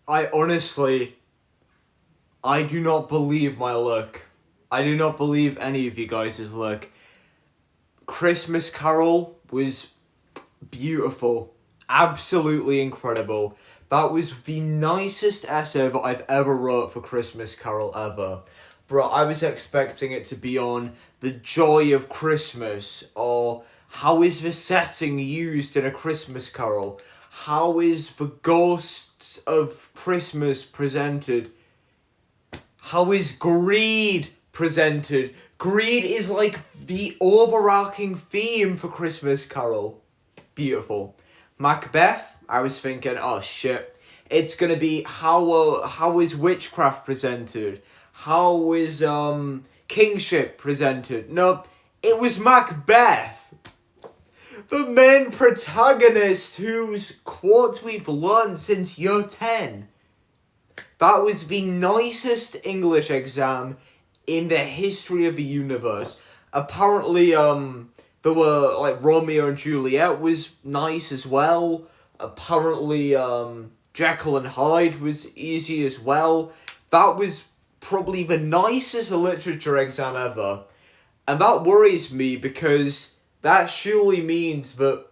I honestly, I do not believe my luck. I do not believe any of you guys' luck. Christmas Carol was beautiful. Absolutely incredible. That was the nicest essay that I've ever wrote for Christmas Carol ever. Bro, I was expecting it to be on the joy of Christmas, or how is the setting used in a Christmas Carol? How is the ghosts of Christmas presented? How is greed presented? Greed is like the overarching theme for Christmas Carol. Beautiful. Macbeth, I was thinking, oh shit, it's gonna be how is witchcraft presented? How is kingship presented? No, it was Macbeth. The main protagonist whose quotes we've learned since year 10. That was the nicest English exam in the history of the universe. Apparently, there were, like, Romeo and Juliet was nice as well. Apparently, Jekyll and Hyde was easy as well. That was probably the nicest literature exam ever. And that worries me because that surely means that,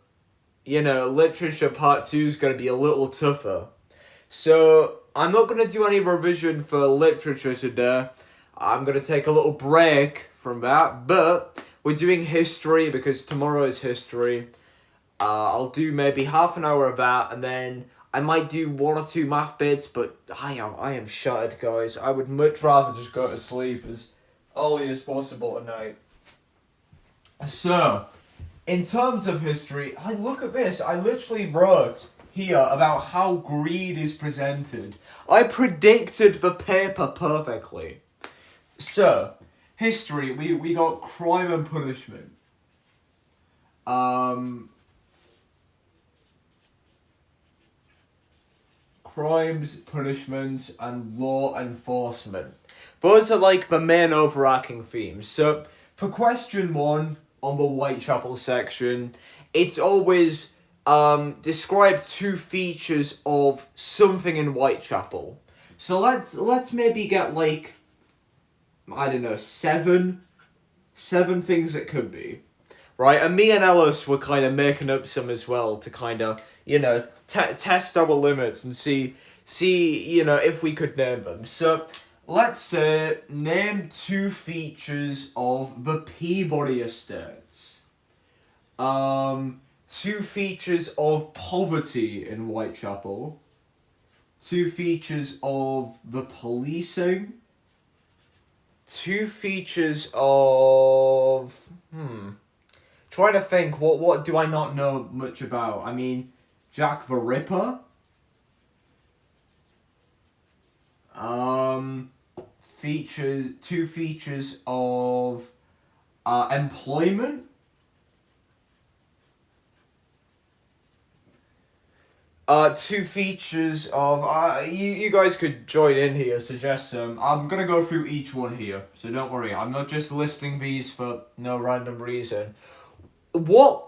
literature part 2 is going to be a little tougher. So, I'm not going to do any revision for literature today. I'm going to take a little break from that, but we're doing history because tomorrow is history. I'll do maybe half an hour of that, and then I might do 1 or 2 math bits, but I am shattered, guys. I would much rather just go to sleep as early as possible tonight. So, in terms of history, look at this. I literally wrote here about how greed is presented. I predicted the paper perfectly. So, history, we got crime and punishment. Crimes, punishments, and law enforcement. Those are like the main overarching themes. So, for question 1 on the Whitechapel section, it's always describe 2 features of something in Whitechapel. So let's maybe get like, I don't know, 7 things it could be, right? And me and Ellis were kind of making up some as well to kind of, test our limits and see, if we could name them. So let's say name 2 features of the Peabody Estates. 2 features of poverty in Whitechapel. 2 features of the policing. 2 features of... Trying to think, what do I not know much about? I mean, Jack the Ripper. 2 features of employment. 2 features of... you guys could join in here, suggest some. I'm going to go through each one here, so don't worry. I'm not just listing these for no random reason. What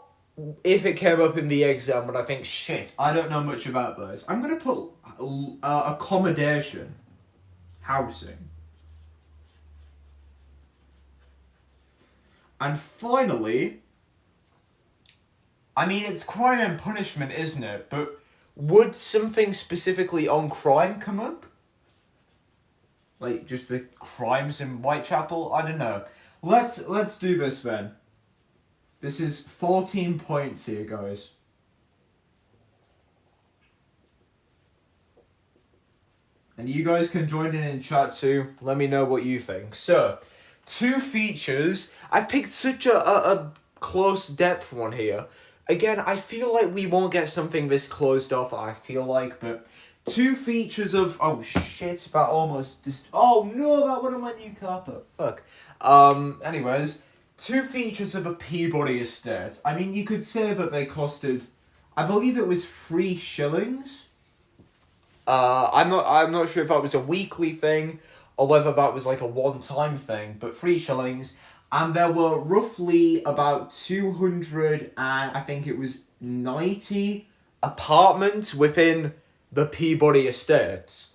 if it came up in the exam but I think, shit, I don't know much about those? I'm going to put accommodation, housing. And finally, I mean, it's crime and punishment, isn't it? But would something specifically on crime come up? Like, just the crimes in Whitechapel? I don't know. Let's do this then. This is 14 points here, guys. And you guys can join in chat too. Let me know what you think. So, 2 features. I've picked such a close depth one here. Again, I feel like we won't get something this closed off, I feel like, but 2 features of... Oh, shit, that almost just... Oh, no, that one on my new carpet. Fuck. Anyways, 2 features of a Peabody estate. I mean, you could say that they costed... I believe it was 3 shillings. I'm not sure if that was a weekly thing, or whether that was like a one-time thing, but 3 shillings... And there were roughly about 200 and I think it was 90 apartments within the Peabody Estates.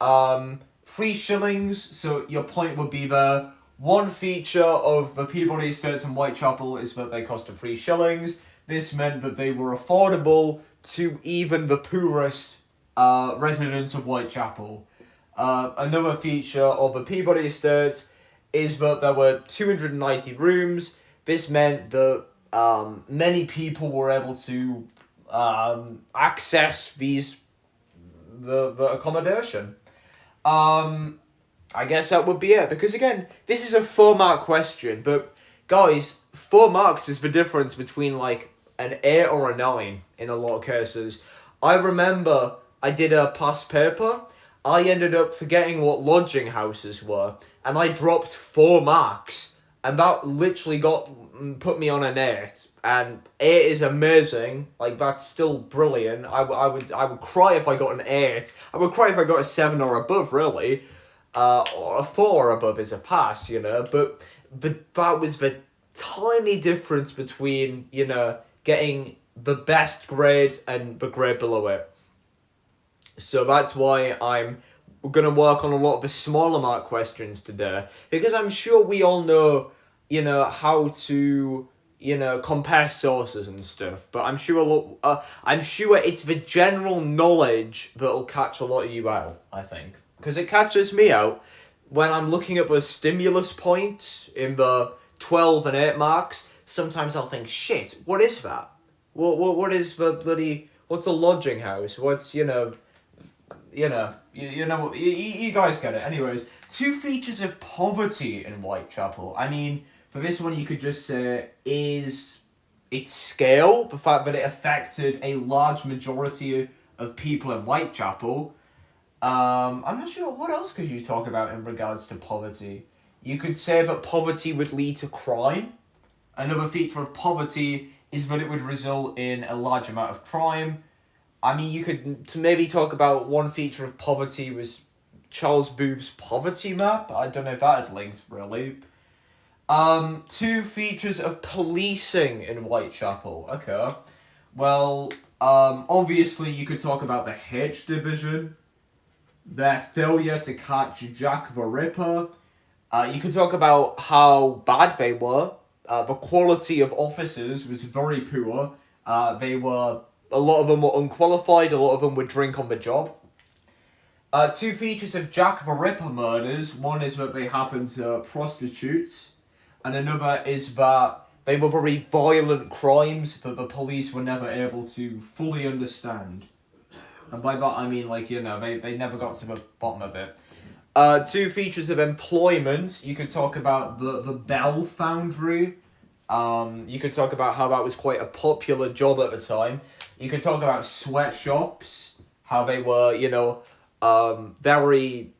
3 shillings, so your point would be there. One feature of the Peabody Estates in Whitechapel is that they costed 3 shillings. This meant that they were affordable to even the poorest residents of Whitechapel. Another feature of the Peabody Estates is that there were 290 rooms. This meant that many people were able to access the accommodation. I guess that would be it, because again, this is a 4-mark question, but guys, 4 marks is the difference between like an 8 or a 9 in a lot of cases. I remember I did a past paper. I ended up forgetting what lodging houses were, and I dropped 4 marks, and that literally put me on an 8. And 8 is amazing. Like, that's still brilliant. I would cry if I got an 8. I would cry if I got a 7 or above, really. Or a 4 or above is a pass, you know. But that was the tiny difference between, you know, getting the best grade and the grade below it. So that's why I'm going to work on a lot of the smaller mark questions today. Because I'm sure we all know, you know, how to, you know, compare sources and stuff. But I'm sure it's the general knowledge that'll catch a lot of you out, I think. Because it catches me out when I'm looking at the stimulus points in the 12 and 8 marks. Sometimes I'll think, shit, what is that? What is the bloody, what's a lodging house? What's, you know, you know what, you guys get it. Anyways, 2 features of poverty in Whitechapel. I mean, for this one, you could just say, is its scale, the fact that it affected a large majority of people in Whitechapel. I'm not sure, what else could you talk about in regards to poverty? You could say that poverty would lead to crime. Another feature of poverty is that it would result in a large amount of crime. I mean, you could maybe talk about one feature of poverty was Charles Booth's poverty map. I don't know if that had linked, really. 2 features of policing in Whitechapel. Okay. Well, obviously you could talk about the H Division, their failure to catch Jack the Ripper. You could talk about how bad they were. The quality of officers was very poor. A lot of them were unqualified, a lot of them would drink on the job. 2 features of Jack the Ripper murders. One is that they happened to prostitutes, and another is that they were very violent crimes that the police were never able to fully understand. And by that I mean, like, you know, they never got to the bottom of it. 2 features of employment. You could talk about the Bell Foundry. You could talk about how that was quite a popular job at the time. You could talk about sweatshops, how they were, you know, very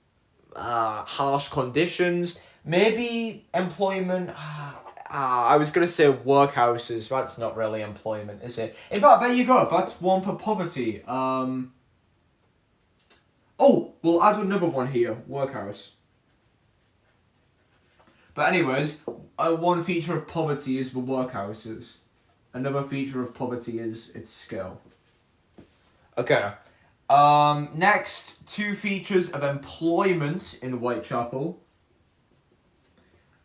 harsh conditions. Maybe employment. I was going to say workhouses. That's not really employment, is it? In fact, there you go. That's one for poverty. Oh, we'll add another one here. Workhouse. But anyways, one feature of poverty is the workhouses. Another feature of poverty is its scale. Okay. Next, 2 features of employment in Whitechapel.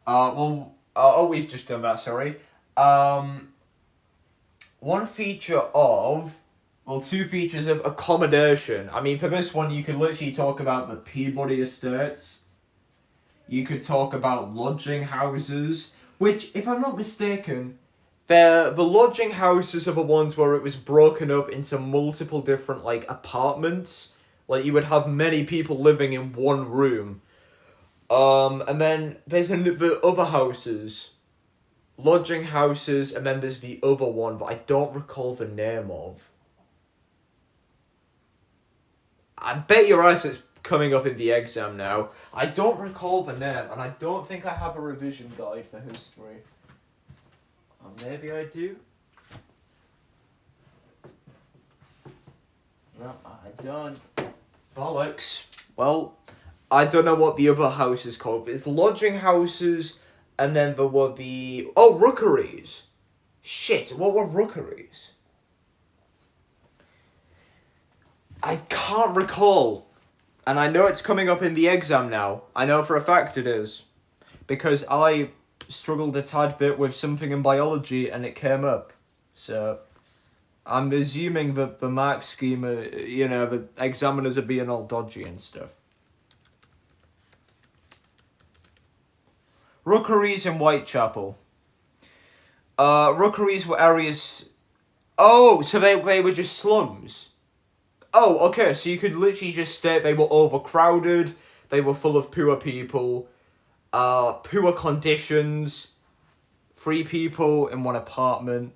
We've just done that, sorry. 1 feature of, 2 features of accommodation. I mean, for this one, you could literally talk about the Peabody Estates. You could talk about lodging houses, which, if I'm not mistaken, the lodging houses are the ones where it was broken up into multiple different, like, apartments. Like, you would have many people living in one room. And then there's the other houses. Lodging houses, and then there's the other one that I don't recall the name of. I bet your ass it's coming up in the exam now. I don't recall the name, and I don't think I have a revision guide for history. Or maybe I do. No, I don't. Bollocks. Well, I don't know what the other house is called, but it's lodging houses, and then there were the... Oh, rookeries. Shit, what were rookeries? I can't recall. And I know it's coming up in the exam now. I know for a fact it is. Because I struggled a tad bit with something in biology and it came up. So I'm assuming that the mark scheme, the examiners are being all dodgy and stuff. Rookeries in Whitechapel. Rookeries were areas... Oh, so they were just slums. Oh, okay, so you could literally just state they were overcrowded, they were full of poor people, poor conditions, 3 people in one apartment.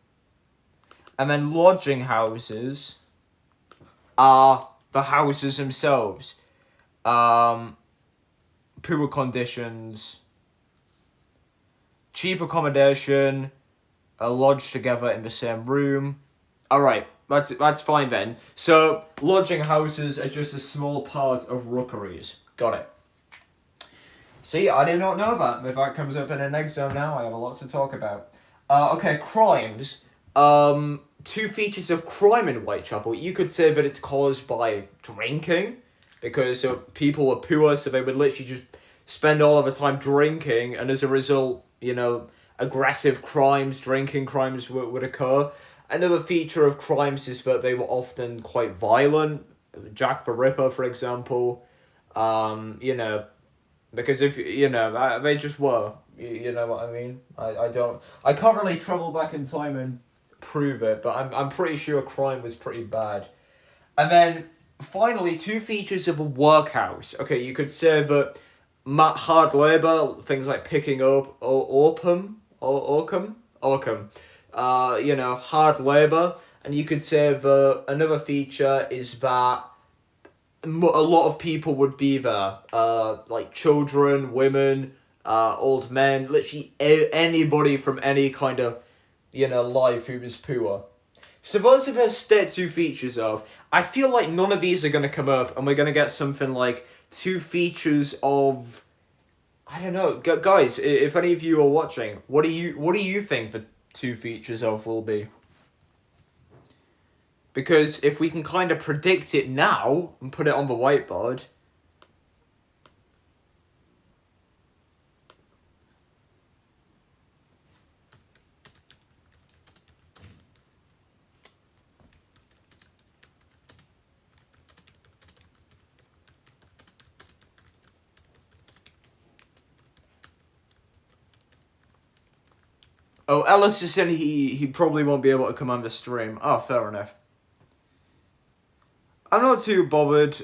And then lodging houses are the houses themselves. Poor conditions, cheap accommodation, lodged together in the same room. Alright, that's fine then. So, lodging houses are just a small part of rookeries. Got it. See, I did not know that. If that comes up in an exam now, I have a lot to talk about. Okay, crimes. 2 features of crime in Whitechapel. You could say that it's caused by drinking, because people were poor, so they would literally just spend all of the time drinking, and as a result, aggressive crimes, drinking crimes would occur. Another feature of crimes is that they were often quite violent. Jack the Ripper, for example. Because if, they just were. You know what I mean? I can't really travel back in time and prove it, but I'm pretty sure crime was pretty bad. And then, finally, 2 features of a workhouse. Okay, you could say that hard labour, things like picking up oakum, hard labour. And you could say that another feature is that a lot of people would be there, like children, women, old men, literally anybody from any kind of, life who was poor. So those are the state 2 features of. I feel like none of these are going to come up, and we're going to get something like 2 features of... I don't know, guys, if any of you are watching, what do you think the 2 features of will be? Because if we can kind of predict it now and put it on the whiteboard... Oh, Ellis is saying he probably won't be able to come on the stream. Oh, fair enough. I'm not too bothered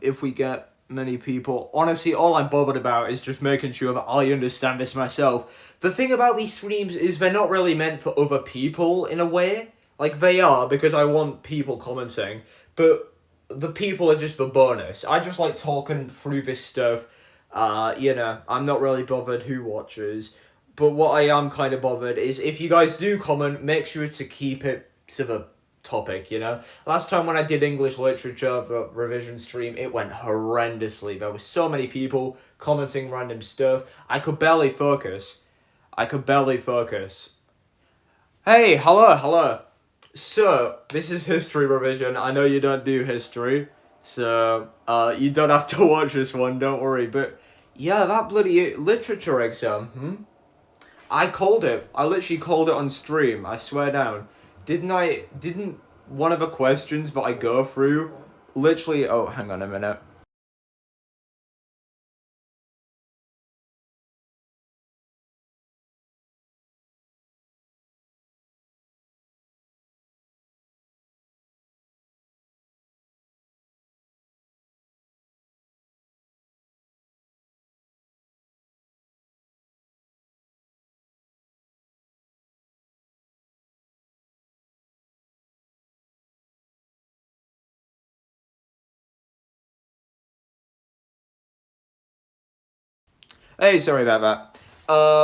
if we get many people. Honestly, all I'm bothered about is just making sure that I understand this myself. The thing about these streams is they're not really meant for other people in a way. Like, they are, because I want people commenting. But the people are just the bonus. I just like talking through this stuff. I'm not really bothered who watches. But what I am kind of bothered is if you guys do comment, make sure to keep it to the topic, Last time when I did English literature, the revision stream, it went horrendously. There were so many people commenting random stuff. I could barely focus. Hey, hello. So, this is history revision. I know you don't do history, so you don't have to watch this one, don't worry. But yeah, that bloody literature exam, I called it. I literally called it on stream. I swear down. Didn't one of the questions that I go through literally... Oh, hang on a minute. Hey, sorry about that.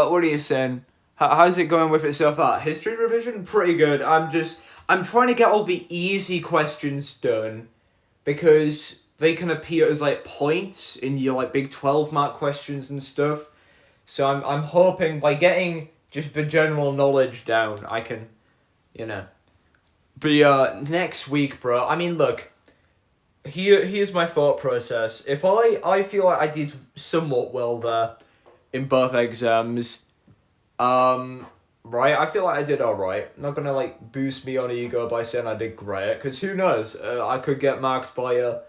What are you saying? How's it going with it so far? History revision? Pretty good. I'm trying to get all the easy questions done, because they can appear as, like, points in your, like, big 12-mark questions and stuff. So I'm hoping by getting just the general knowledge down, I can, But, next week, bro, I mean, look, here's my thought process. If I feel like I did somewhat well there in both exams, right, I feel like I did alright. I'm not gonna like boost me on ego by saying I did great, because who knows, I could get marked by a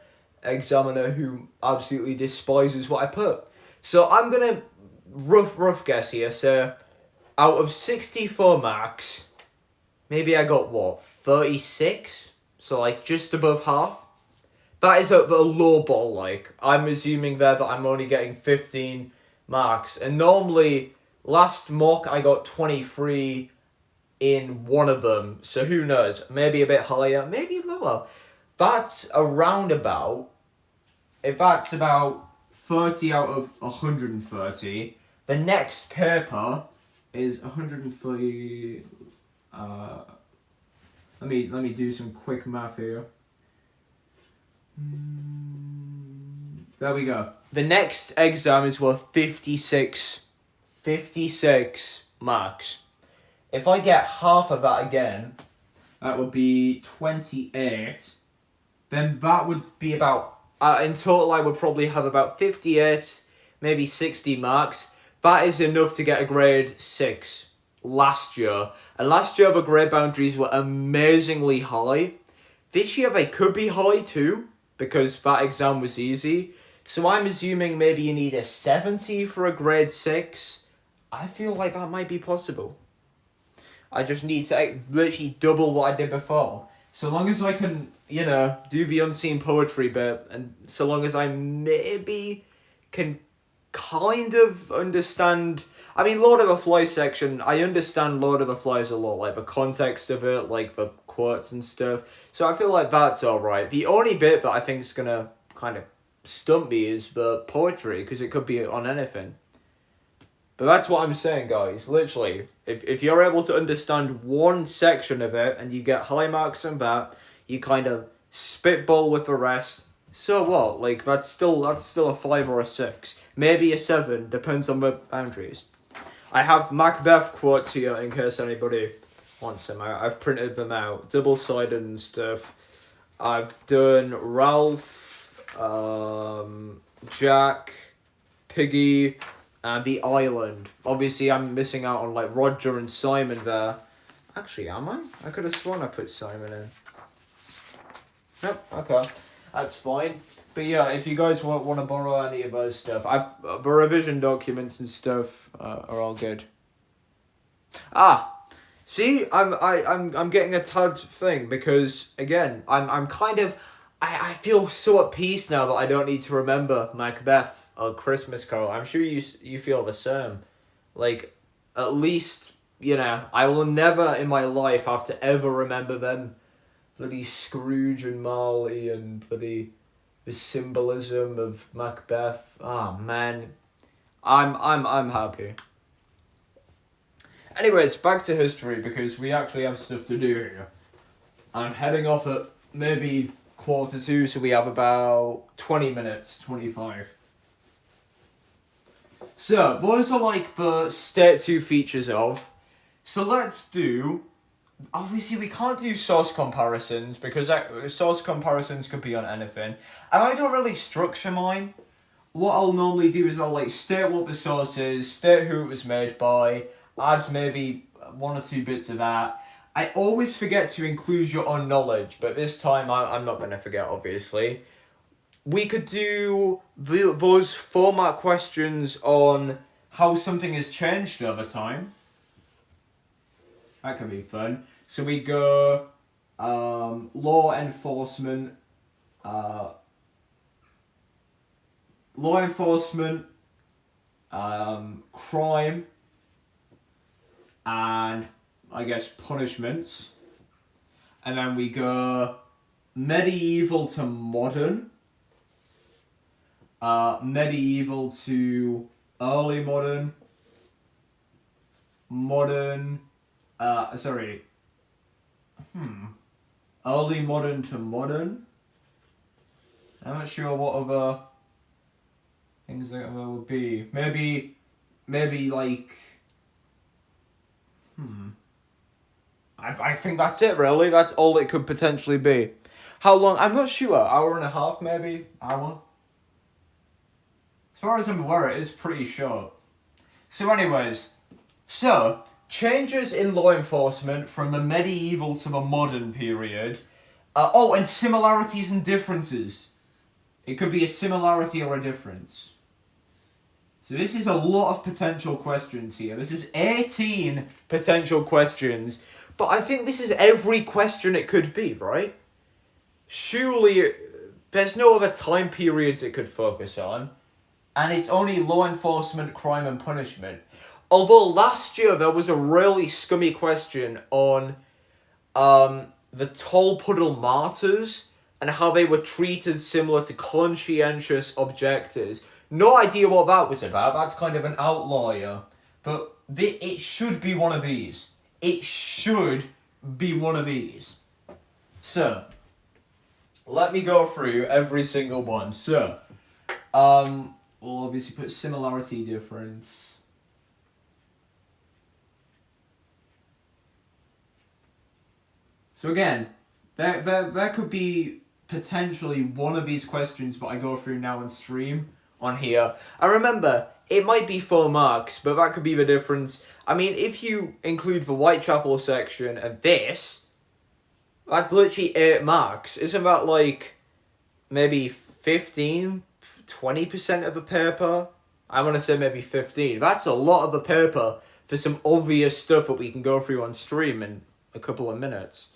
examiner who absolutely despises what I put. So I'm gonna rough guess here, so out of 64 marks, maybe I got what, 36? So like just above half. That is a low ball, like. I'm assuming there that I'm only getting 15 marks. And normally, last mock I got 23 in one of them. So who knows? Maybe a bit higher, maybe lower. That's around about, if that's about 30 out of 130, the next paper is 130, let me do some quick math here. There we go. The next exam is worth 56 marks. If I get half of that again, that would be 28. Then that would be about, in total I would probably have about 58, maybe 60 marks. That is enough to get a grade 6 last year. And last year the grade boundaries were amazingly high. This year they could be high too, because that exam was easy. So I'm assuming maybe you need a 70 for a grade 6. I feel like that might be possible. I just need to literally double what I did before. So long as I can, do the unseen poetry bit, and so long as I maybe can kind of understand... I mean, Lord of the Flies section, I understand Lord of the Flies a lot, like the context of it, like the quotes and stuff. So I feel like that's alright. The only bit that I think is going to kind of stump me is the poetry, because it could be on anything. But that's what I'm saying, guys. Literally, if you're able to understand one section of it and you get high marks on that, you kind of spitball with the rest. So what? Like, that's still a 5 or a 6. Maybe a 7, depends on the boundaries. I have Macbeth quotes here in case anybody wants them. I've printed them out, double-sided and stuff. I've done Ralph, Jack, Piggy, and The Island. Obviously, I'm missing out on like Roger and Simon there. Actually, am I? I could have sworn I put Simon in. Nope, okay. That's fine. But yeah, if you guys want to borrow any of those stuff, the revision documents and stuff are all good. See, I'm getting a tad thing, because again, I'm kind of, I feel so at peace now that I don't need to remember Macbeth or Christmas Carol. I'm sure you feel the same. Like, at least, I will never in my life have to ever remember them. Bloody Scrooge and Marley and bloody the symbolism of Macbeth. Oh man, I'm happy. Anyways, back to history, because we actually have stuff to do here. I'm heading off at maybe 1:45, so we have about 20 minutes, 25. So, those are like the state 2 features of. So let's do... Obviously, we can't do source comparisons, because source comparisons could be on anything. And I don't really structure mine. What I'll normally do is I'll like state what the source is, state who it was made by, add maybe 1 or 2 bits of that. I always forget to include your own knowledge, but this time I'm not going to forget, obviously. We could do those format questions on how something has changed over time. That could be fun. So we go law enforcement, crime, and I guess punishments. And then we go medieval to modern, medieval to early modern, early modern to modern. I'm not sure what other things there would be. Maybe like, I think that's it really. That's all it could potentially be. How long? I'm not sure. Hour and a half, maybe? Hour? As far as I'm aware, it is pretty short. So anyways, changes in law enforcement from the medieval to the modern period. And similarities and differences. It could be a similarity or a difference. So this is a lot of potential questions here. This is 18 potential questions. But I think this is every question it could be, right? Surely there's no other time periods it could focus on. And it's only law enforcement, crime and punishment. Although last year there was a really scummy question on the Tolpuddle martyrs and how they were treated similar to conscientious objectors. No idea what that was about. That's kind of an outlier. But it should be one of these. It should be one of these. So, let me go through every single one. So, we'll obviously put similarity, difference. So again, there could be potentially one of these questions that I go through now on stream on here. And remember, it might be 4 marks, but that could be the difference. I mean, if you include the Whitechapel section and this, that's literally 8 marks. Isn't that like maybe 15, 20% of the paper? I want to say maybe 15. That's a lot of the paper for some obvious stuff that we can go through on stream in a couple of minutes.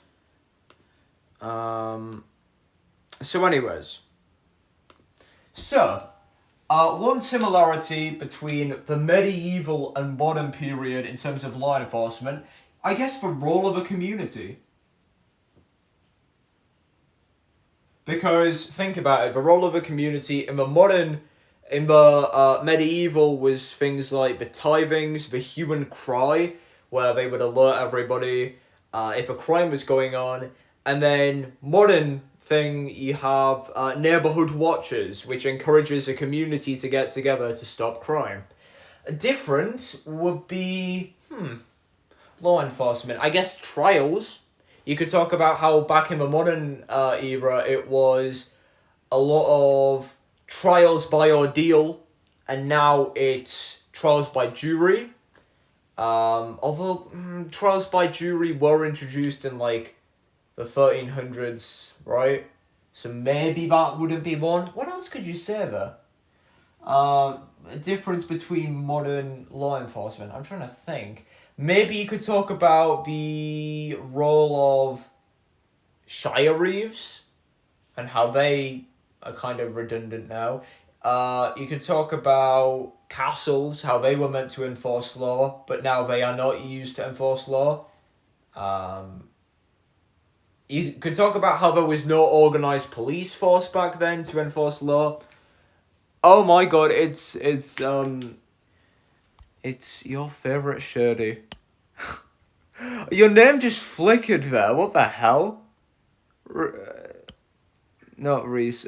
So anyways. One similarity between the medieval and modern period in terms of law enforcement, I guess the role of a community. Because, think about it, the role of a community in the medieval was things like the tithings, the hue and cry, where they would alert everybody if a crime was going on. And then modern thing, you have neighborhood watchers, which encourages a community to get together to stop crime. A difference would be, law enforcement. I guess trials. You could talk about how back in the modern era, it was a lot of trials by ordeal, and now it's trials by jury. Although trials by jury were introduced in like the 1300s, right? So maybe that wouldn't be one. What else could you say there? A difference between modern law enforcement. I'm trying to think. Maybe you could talk about the role of shire reeves and how they are kind of redundant now. You could talk about castles, how they were meant to enforce law, but now they are not used to enforce law. You could talk about how there was no organised police force back then to enforce law. Oh my god, it's your favourite Shirley. Your name just flickered there, what the hell? Not Reese.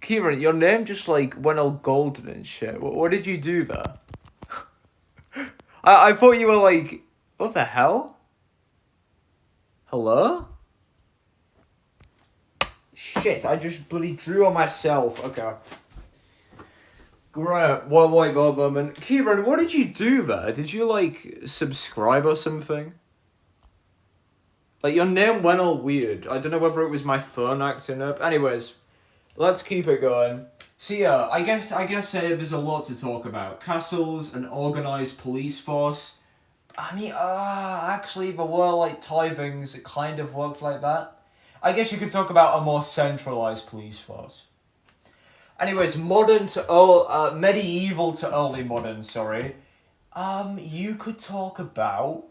Kieran, your name just like went all golden and shit. What did you do there? I thought you were like, what the hell? Hello? Shit, I just bloody drew on myself. Okay. Great. Wait, moment. Kieran, what did you do there? Did you, like, subscribe or something? Like, your name went all weird. I don't know whether it was my phone acting up. Anyways, let's keep it going. So, yeah, I guess there's a lot to talk about. Castles, an organised police force. I mean, actually, there were, like, tithings. It kind of worked like that. I guess you could talk about a more centralised police force. Anyways, medieval to early modern, sorry. You could talk about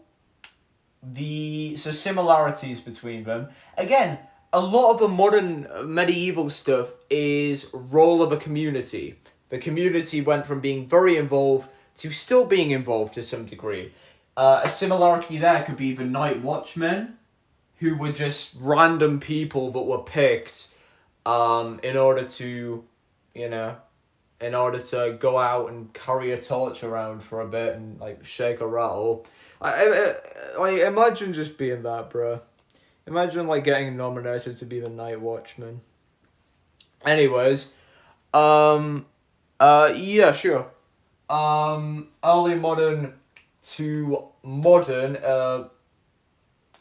similarities between them. Again, a lot of the modern medieval stuff is role of a community. The community went from being very involved to still being involved to some degree. A similarity there could be the night watchmen, who were just random people that were picked in order to go out and carry a torch around for a bit and like shake a rattle. I imagine just being that, bro. Imagine like getting nominated to be the Night Watchman. Anyways, yeah, sure. Early modern to modern,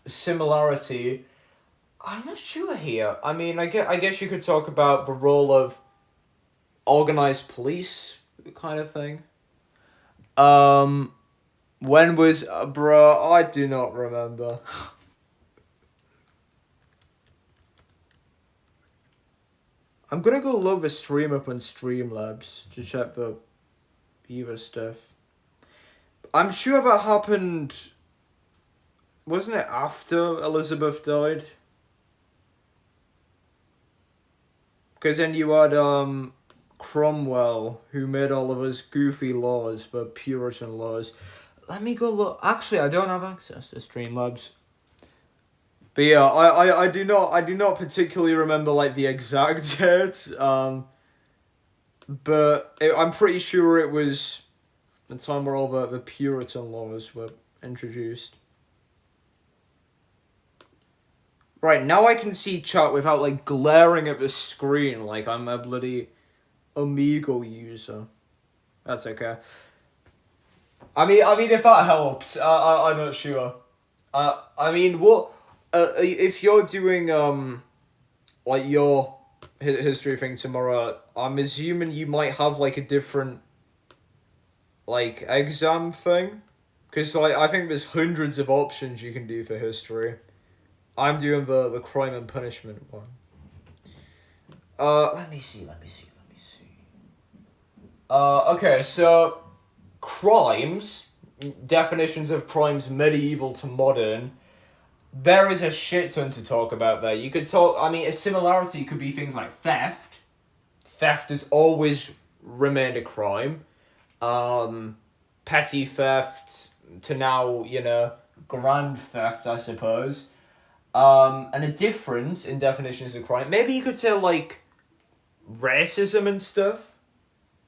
similarity. I'm not sure here. I mean, I guess you could talk about the role of organized police kind of thing. Um, when was bruh? I do not remember. I'm gonna go load the stream up on Streamlabs to check the viewer stuff. I'm sure that happened. Wasn't it after Elizabeth died? Because then you had Cromwell, who made all of us goofy laws, the Puritan laws. Let me go look. Actually, I don't have access to Streamlabs. But yeah, I do not particularly remember like the exact date. I'm pretty sure it was the time where all the Puritan laws were introduced. Right, now I can see chat without like glaring at the screen like I'm a bloody Amigo user. That's okay. I mean, if that helps, I'm not sure. I mean, what, if you're doing like your history thing tomorrow, I'm assuming you might have like a different like exam thing, because like I think there's hundreds of options you can do for history. I'm doing the crime and punishment one. Let me see. Okay, so crimes, definitions of crimes medieval to modern. There is a shit ton to talk about there. You could talk, I mean, a similarity could be things like theft. Theft has always remained a crime. Petty theft to now, grand theft, I suppose. And a difference in definitions of crime. Maybe you could say, like, racism and stuff.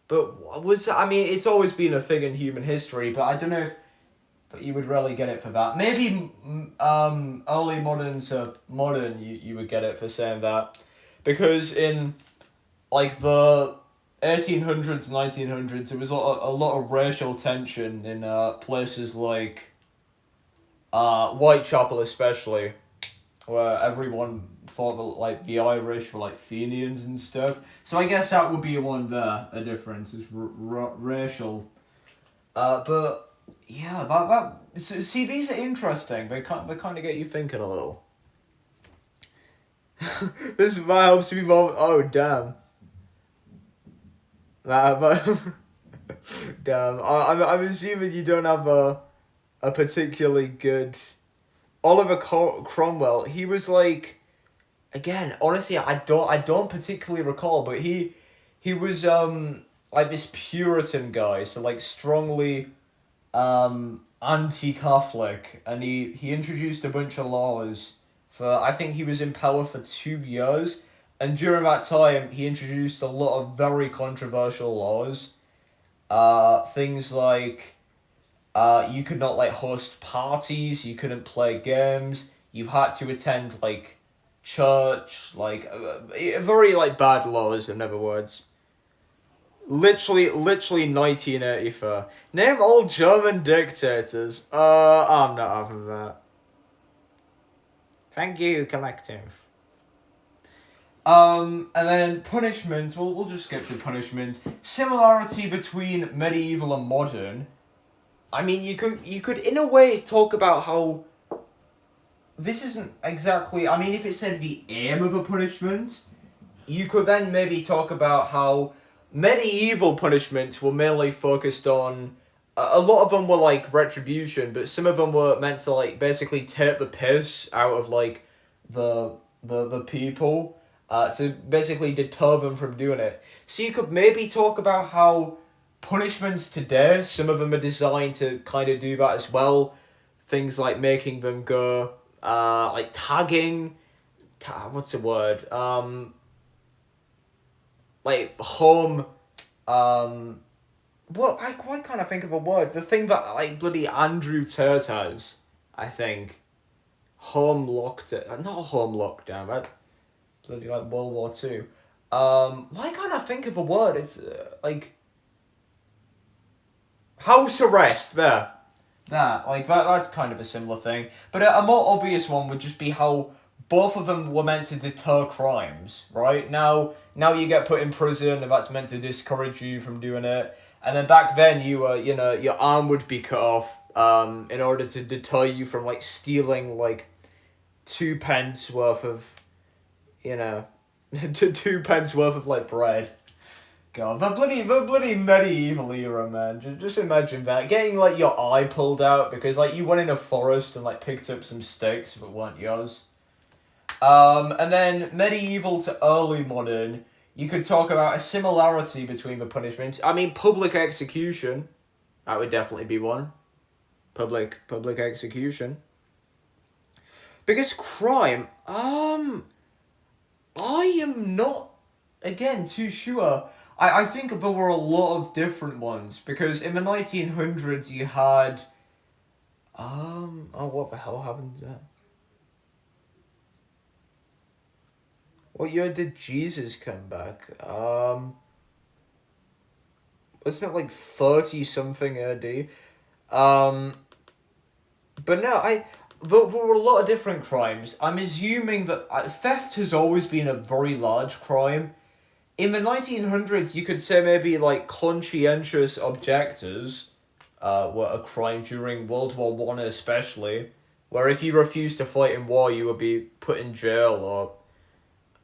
But it's always been a thing in human history, but I don't know if you would really get it for that. Maybe early modern to modern, you would get it for saying that. Because in, like, the 1800s, 1900s, there was a lot of racial tension in places like Whitechapel especially, where everyone thought that, like, the Irish were, like, Fenians and stuff. So I guess that would be one there, a difference, is racial. But, yeah, see, these are interesting. They kind of get you thinking a little. This helps me more. Oh, damn. Damn. I'm assuming you don't have a particularly good... Oliver Cromwell, he was like, again, honestly, I don't particularly recall, but he was like this Puritan guy, so like strongly anti-Catholic, and he introduced a bunch of laws for, I think he was in power for 2 years, and during that time he introduced a lot of very controversial laws. Things like you could not like host parties, you couldn't play games, you had to attend like church, like very like bad laws, in other words. Literally 1984. Name all German dictators. I'm not having that. Thank you, collective. And then punishments. We'll just skip to punishments. Similarity between medieval and modern. I mean, you could in a way talk about how this isn't exactly... I mean, if it said the aim of a punishment, you could then maybe talk about how medieval punishments were mainly focused on... A lot of them were, like, retribution, but some of them were meant to, like, basically take the piss out of, like, the people, to basically deter them from doing it. So you could maybe talk about how punishments today, some of them are designed to kind of do that as well. Things like making them go, like tagging, what's the word? Like home, why can't I think of a word? The thing that like bloody Andrew Tate has, I think. not home lockdown, right? Bloody like World War Two. Why can't I think of a word? It's like house arrest. That's kind of a similar thing. But a more obvious one would just be how both of them were meant to deter crimes, right? Now you get put in prison, and that's meant to discourage you from doing it. And then back then, you were, your arm would be cut off, in order to deter you from like stealing like 2 pence worth of, you know, to 2 pence worth of like bread. God, the bloody medieval era, man. Just imagine that. Getting, like, your eye pulled out because, like, you went in a forest and, like, picked up some sticks that weren't yours. And then medieval to early modern, you could talk about a similarity between the punishments. I mean, public execution, that would definitely be one. Public execution. Biggest crime, I am not, again, too sure. I think there were a lot of different ones because in the 1900s you had what the hell happened to that? What year did Jesus come back? Wasn't it like 30 something AD? Um but no, there were a lot of different crimes. I'm assuming that theft has always been a very large crime. In the 1900s, you could say maybe like conscientious objectors were a crime during World War One, especially, where if you refused to fight in war, you would be put in jail or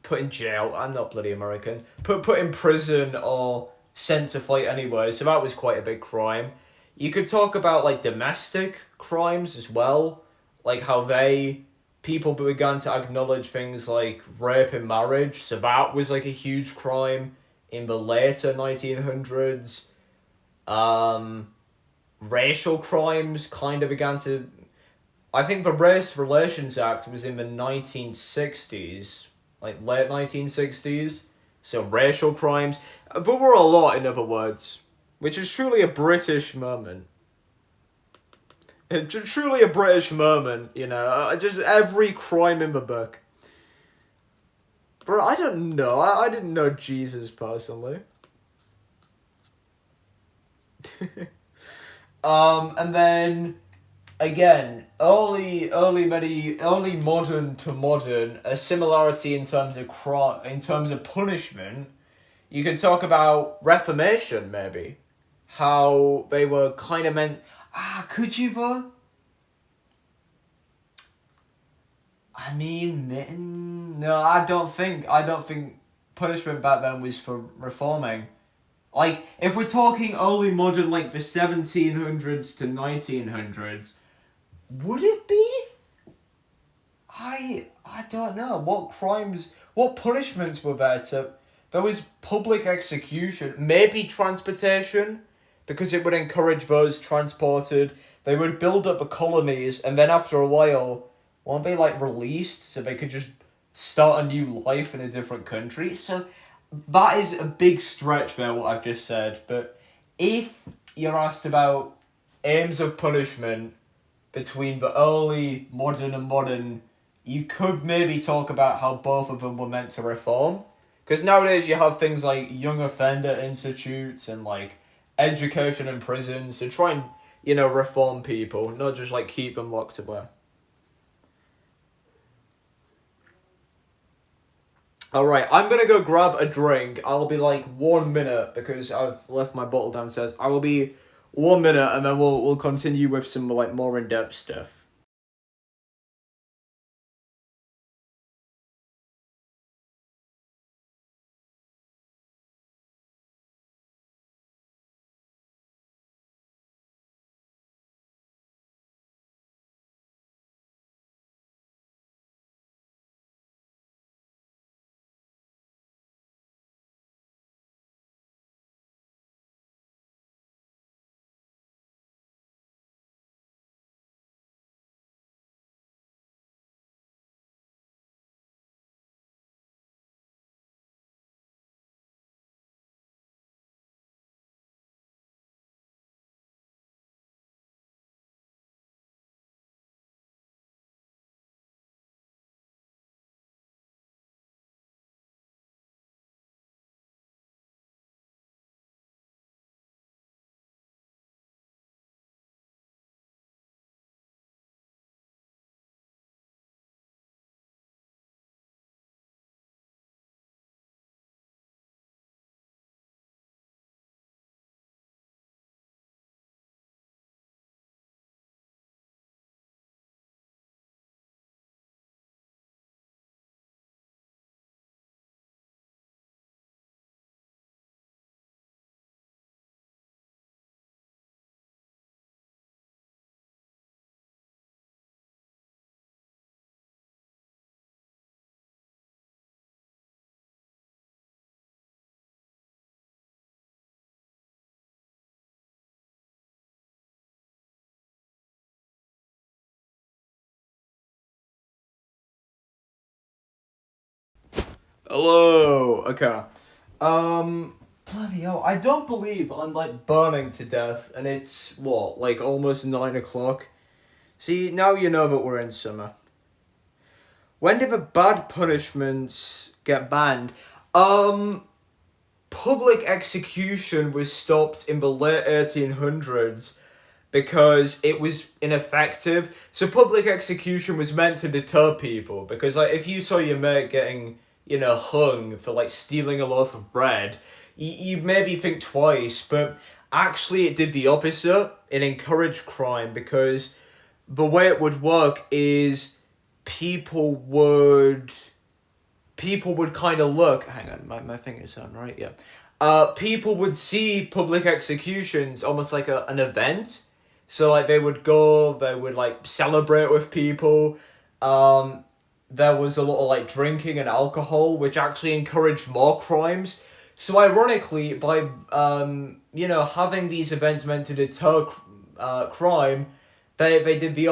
put in jail. I'm not bloody American. Put in prison or sent to fight anyway. So that was quite a big crime. You could talk about like domestic crimes as well, like how people began to acknowledge things like rape in marriage. So that was like a huge crime in the later 1900s. Racial crimes kind of began to. I think the Race Relations Act was in the 1960s, like late 1960s. So racial crimes. There were a lot, in other words, which is truly a British moment. Truly a British moment, just every crime in the book. Bro, I don't know. I didn't know Jesus personally. And then again, early modern to modern, a similarity in terms of in terms of punishment. You could talk about Reformation, maybe, how they were kind of meant. Could you though? I mean, no, I don't think punishment back then was for reforming. Like, if we're talking early modern, like the 1700s to 1900s, would it be? I don't know. What punishments were there to... There was public execution, maybe transportation, because it would encourage those transported. They would build up the colonies, and then after a while, weren't they, like, released so they could just start a new life in a different country? So that is a big stretch there, what I've just said. But if you're asked about aims of punishment between the early modern and modern, you could maybe talk about how both of them were meant to reform. Because nowadays you have things like young offender institutes and like education in prisons to try and, reform people, not just like keep them locked away. Alright, I'm gonna go grab a drink. I'll be like 1 minute because I've left my bottle downstairs. I will be 1 minute and then we'll continue with some like more in-depth stuff. Hello. Okay. Bloody hell! I don't believe I'm like burning to death, and it's what, like almost 9 o'clock. See, now you know that we're in summer. When did the bad punishments get banned? Public execution was stopped in the late 1800s because it was ineffective. So public execution was meant to deter people because like if you saw your mate getting, hung for like stealing a loaf of bread, you maybe think twice, but actually it did the opposite. It encouraged crime because the way it would work is people would kind of look. Hang on, my finger's on, right? Yeah. People would see public executions almost like an event. So like they would go, they would like celebrate with people. There was a lot of like drinking and alcohol, which actually encouraged more crimes. So ironically, by having these events meant to deter crime, they did the